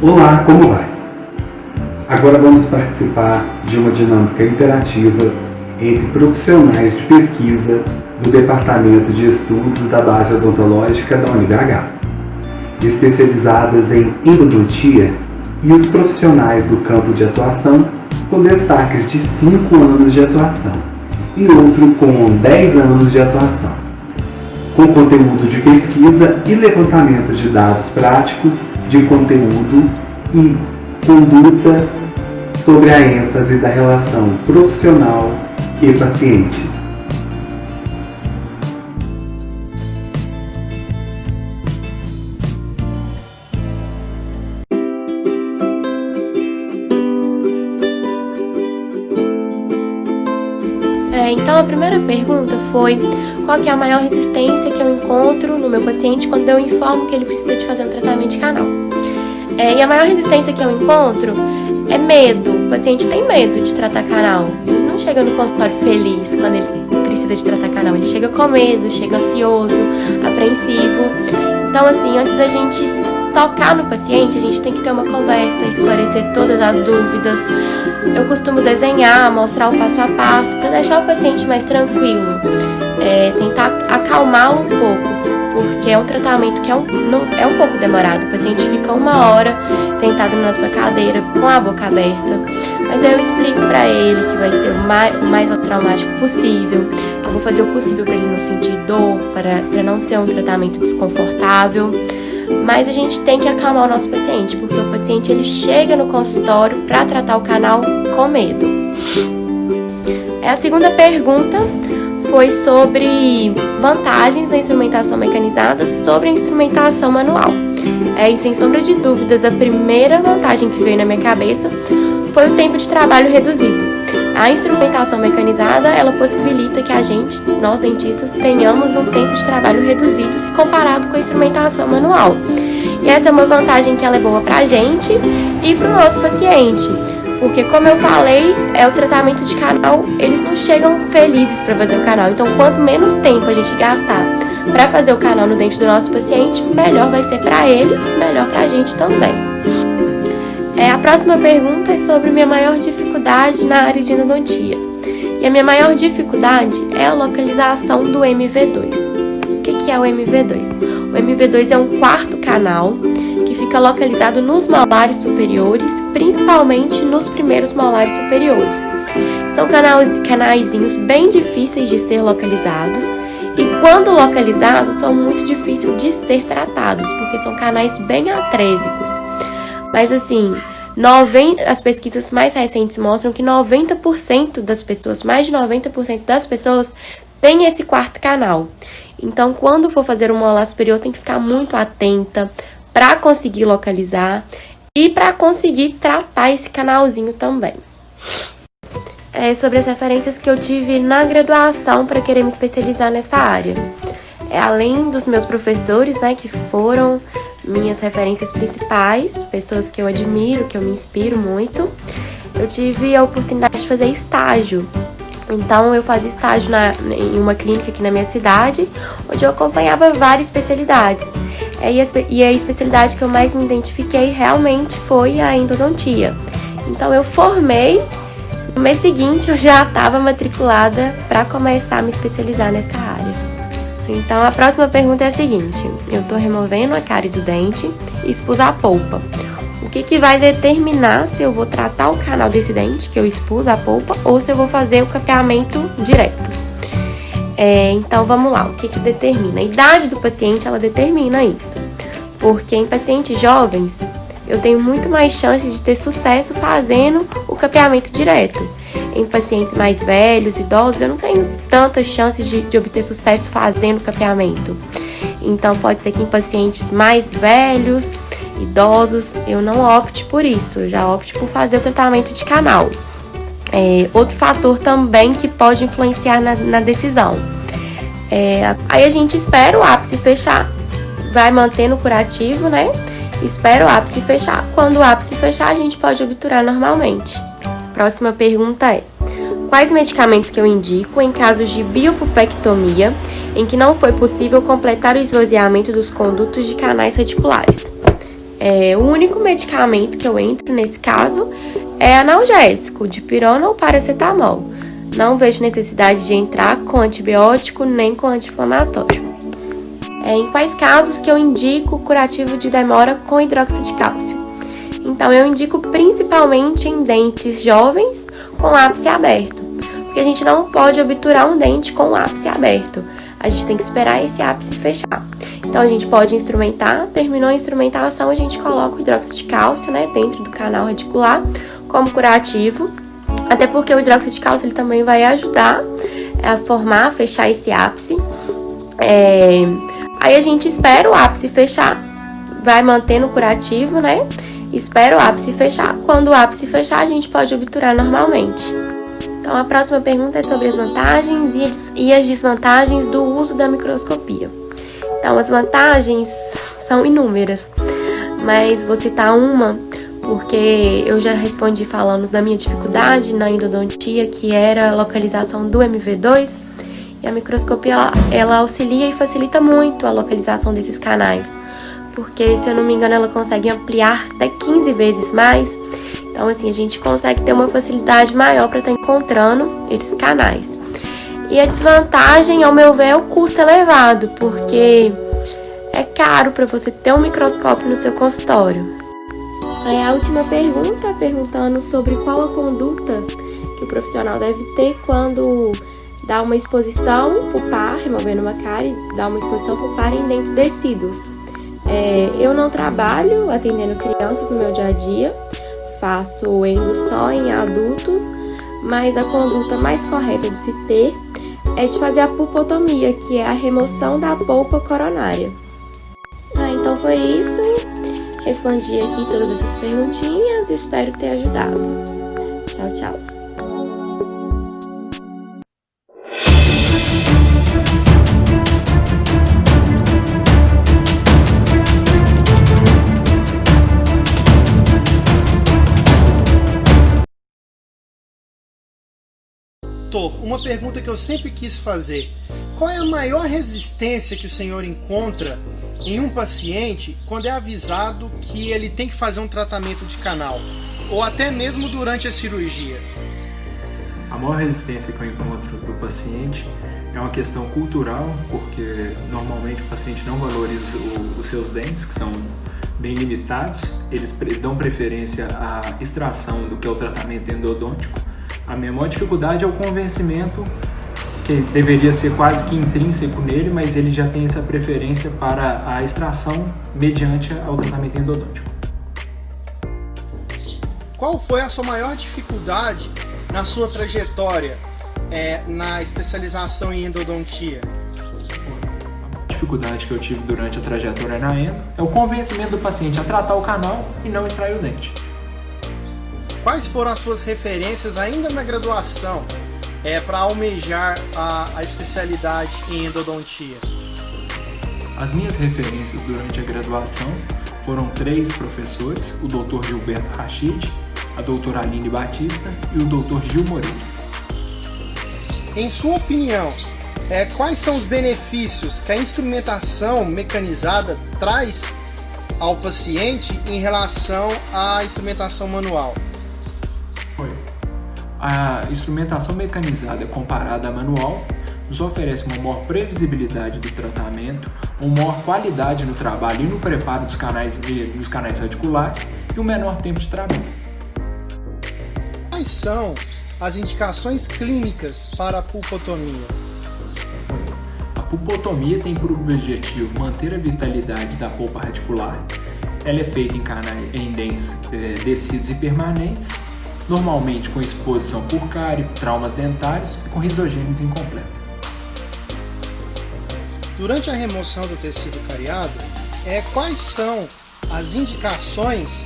Olá, como vai? Agora vamos participar de uma dinâmica interativa entre profissionais de pesquisa do Departamento de Estudos da Base Odontológica da UniBH, especializadas em endodontia, e os profissionais do campo de atuação com destaques de 5 anos de atuação e outro com 10 anos de atuação, com conteúdo de pesquisa e levantamento de dados práticos de conteúdo e conduta sobre a ênfase da relação profissional e paciente. Então a primeira pergunta foi: qual que é a maior resistência que eu encontro no meu paciente quando eu informo que ele precisa de fazer um tratamento de canal? E a maior resistência que eu encontro é medo. O paciente tem medo de tratar canal. Ele não chega no consultório feliz quando ele precisa de tratar canal. Ele chega com medo, chega ansioso, apreensivo. Então, assim, antes da gente tocar no paciente, a gente tem que ter uma conversa, esclarecer todas as dúvidas. Eu costumo desenhar, mostrar o passo a passo para deixar o paciente mais tranquilo, tentar acalmá-lo um pouco, porque é um tratamento que é um pouco demorado. O paciente fica 1 hora sentado na sua cadeira com a boca aberta, mas aí eu explico para ele que vai ser o mais traumático possível. Eu vou fazer o possível para ele não sentir dor, para não ser um tratamento desconfortável. Mas a gente tem que acalmar o nosso paciente, porque o paciente ele chega no consultório para tratar o canal com medo. A segunda pergunta foi sobre vantagens da instrumentação mecanizada sobre a instrumentação manual. E sem sombra de dúvidas, a primeira vantagem que veio na minha cabeça foi o tempo de trabalho reduzido. A instrumentação mecanizada, ela possibilita que nós dentistas, tenhamos um tempo de trabalho reduzido se comparado com a instrumentação manual. E essa é uma vantagem que ela é boa pra gente e pro nosso paciente. Porque, como eu falei, o tratamento de canal, eles não chegam felizes para fazer o canal. Então, quanto menos tempo a gente gastar para fazer o canal no dente do nosso paciente, melhor vai ser para ele, melhor pra gente também. A próxima pergunta é sobre minha maior dificuldade na área de endodontia. E a minha maior dificuldade é a localização do MV2. O que é o MV2? O MV2 é um quarto canal que fica localizado nos molares superiores, principalmente nos primeiros molares superiores. São canaizinhos bem difíceis de ser localizados e, quando localizados, são muito difíceis de ser tratados, porque são canais bem atrésicos. Mas assim, as pesquisas mais recentes mostram que 90% das pessoas, mais de 90% das pessoas, têm esse quarto canal. Então, quando for fazer um molar superior, tem que ficar muito atenta para conseguir localizar e para conseguir tratar esse canalzinho também. Sobre as referências que eu tive na graduação para querer me especializar nessa área. Além dos meus professores, que foram minhas referências principais, pessoas que eu admiro, que eu me inspiro muito, eu tive a oportunidade de fazer estágio. Então, eu fazia estágio em uma clínica aqui na minha cidade, onde eu acompanhava várias especialidades. E a especialidade que eu mais me identifiquei realmente foi a endodontia. Então, eu formei, no mês seguinte eu já estava matriculada para começar a me especializar nessa área. Então, a próxima pergunta é a seguinte: eu estou removendo a cárie do dente e expus a polpa. O que vai determinar se eu vou tratar o canal desse dente, que eu expus a polpa, ou se eu vou fazer o capeamento direto? Então, vamos lá. O que determina? A idade do paciente, ela determina isso. Porque em pacientes jovens, eu tenho muito mais chance de ter sucesso fazendo o capeamento direto. Em pacientes mais velhos, idosos, eu não tenho tantas chances de obter sucesso fazendo o capeamento. Então, pode ser que em pacientes mais velhos, idosos, eu não opte por isso. Eu já opte por fazer o tratamento de canal. Outro fator também que pode influenciar na decisão. Aí a gente espera o ápice fechar, vai mantendo o curativo, Espera o ápice fechar. Quando o ápice fechar, a gente pode obturar normalmente. Próxima pergunta é: quais medicamentos que eu indico em casos de biopulpectomia em que não foi possível completar o esvaziamento dos condutos de canais reticulares? O único medicamento que eu entro nesse caso é analgésico, dipirona ou paracetamol. Não vejo necessidade de entrar com antibiótico nem com anti-inflamatório. Em quais casos que eu indico curativo de demora com hidróxido de cálcio? Então, eu indico principalmente em dentes jovens com ápice aberto, porque a gente não pode obturar um dente com o ápice aberto. A gente tem que esperar esse ápice fechar. Então, a gente pode instrumentar, terminou a instrumentação, a gente coloca o hidróxido de cálcio, dentro do canal radicular como curativo, até porque o hidróxido de cálcio ele também vai ajudar a formar, fechar esse ápice. Aí a gente espera o ápice fechar, vai mantendo o curativo, Espera o ápice fechar. Quando o ápice fechar, a gente pode obturar normalmente. Então, a próxima pergunta é sobre as vantagens e as desvantagens do uso da microscopia. Então, as vantagens são inúmeras, mas vou citar uma porque eu já respondi falando da minha dificuldade na endodontia, que era a localização do MV2, e a microscopia ela auxilia e facilita muito a localização desses canais, porque, se eu não me engano, ela consegue ampliar até 15 vezes mais. Então, assim, a gente consegue ter uma facilidade maior para estar encontrando esses canais. E a desvantagem, ao meu ver, é o custo elevado, porque é caro para você ter um microscópio no seu consultório. Aí a última pergunta, perguntando sobre qual a conduta que o profissional deve ter quando dá uma exposição pulpar, removendo uma cárie, dá uma exposição pulpar em dentes descidos. Eu não trabalho atendendo crianças no meu dia a dia, faço endo só em adultos, mas a conduta mais correta de se ter é de fazer a pulpotomia, que é a remoção da polpa coronária. Então foi isso. Respondi aqui todas essas perguntinhas, espero ter ajudado. Tchau, tchau. Uma pergunta que eu sempre quis fazer: qual é a maior resistência que o senhor encontra em um paciente quando é avisado que ele tem que fazer um tratamento de canal, ou até mesmo durante a cirurgia? A maior resistência que eu encontro do paciente é uma questão cultural, porque normalmente o paciente não valoriza os seus dentes, que são bem limitados. Eles dão preferência à extração do que é o tratamento endodôntico. A minha maior dificuldade é o convencimento, que deveria ser quase que intrínseco nele, mas ele já tem essa preferência para a extração mediante ao tratamento endodôntico. Qual foi a sua maior dificuldade na sua trajetória na especialização em endodontia? A dificuldade que eu tive durante a trajetória na endo é o convencimento do paciente a tratar o canal e não extrair o dente. Quais foram as suas referências ainda na graduação para almejar a especialidade em endodontia? As minhas referências durante a graduação foram 3 professores: o Dr. Gilberto Rachid, a doutora Aline Batista e o Dr. Gil Moreira. Em sua opinião, quais são os benefícios que a instrumentação mecanizada traz ao paciente em relação à instrumentação manual? A instrumentação mecanizada comparada à manual nos oferece uma maior previsibilidade do tratamento, uma maior qualidade no trabalho e no preparo dos canais radiculares e um menor tempo de trabalho. Quais são as indicações clínicas para a pulpotomia? A pulpotomia tem por objetivo manter a vitalidade da polpa radicular. Ela é feita em dentes descidos e permanentes, normalmente com exposição por cárie, traumas dentários e com risogênese incompleta. Durante a remoção do tecido cariado, quais são as indicações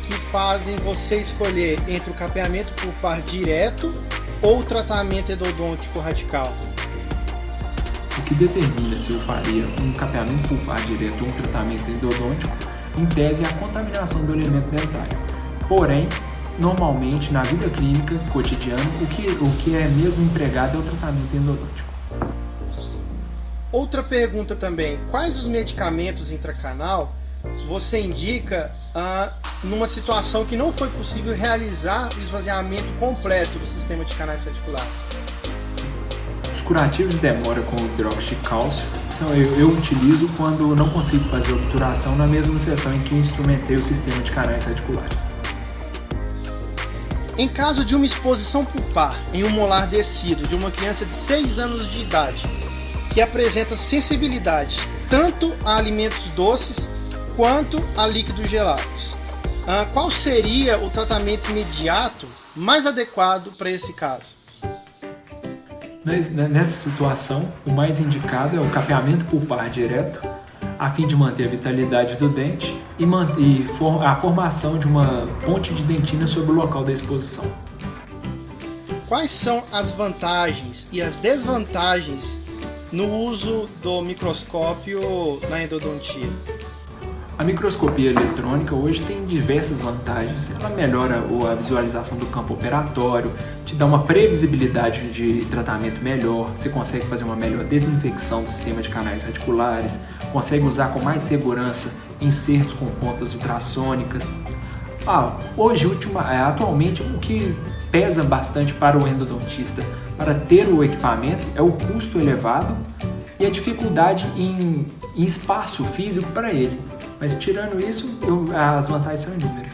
que fazem você escolher entre o capeamento pulpar direto ou o tratamento endodôntico radical? O que determina se eu faria um capeamento pulpar direto ou um tratamento endodôntico, em tese, é a contaminação do elemento dentário. Porém, normalmente, na vida clínica cotidiana, o que é mesmo empregado é o tratamento endodôntico. Outra pergunta também: quais os medicamentos intracanal você indica numa situação que não foi possível realizar o esvaziamento completo do sistema de canais reticulares? Os curativos de demora com hidróxido de cálcio eu utilizo quando não consigo fazer obturação na mesma sessão em que instrumentei o sistema de canais reticulares. Em caso de uma exposição pulpar em um molar descido de uma criança de 6 anos de idade, que apresenta sensibilidade tanto a alimentos doces quanto a líquidos gelados, qual seria o tratamento imediato mais adequado para esse caso? Nessa situação, o mais indicado é o capeamento pulpar direto, a fim de manter a vitalidade do dente e a formação de uma ponte de dentina sobre o local da exposição. Quais são as vantagens e as desvantagens no uso do microscópio na endodontia? A microscopia eletrônica hoje tem diversas vantagens. Ela melhora a visualização do campo operatório, te dá uma previsibilidade de tratamento melhor, você consegue fazer uma melhor desinfecção do sistema de canais reticulares, consegue usar com mais segurança insertos com pontas ultrassônicas. Atualmente, o que pesa bastante para o endodontista para ter o equipamento é o custo elevado e a dificuldade em espaço físico para ele. Mas tirando isso, as vantagens são inúmeras.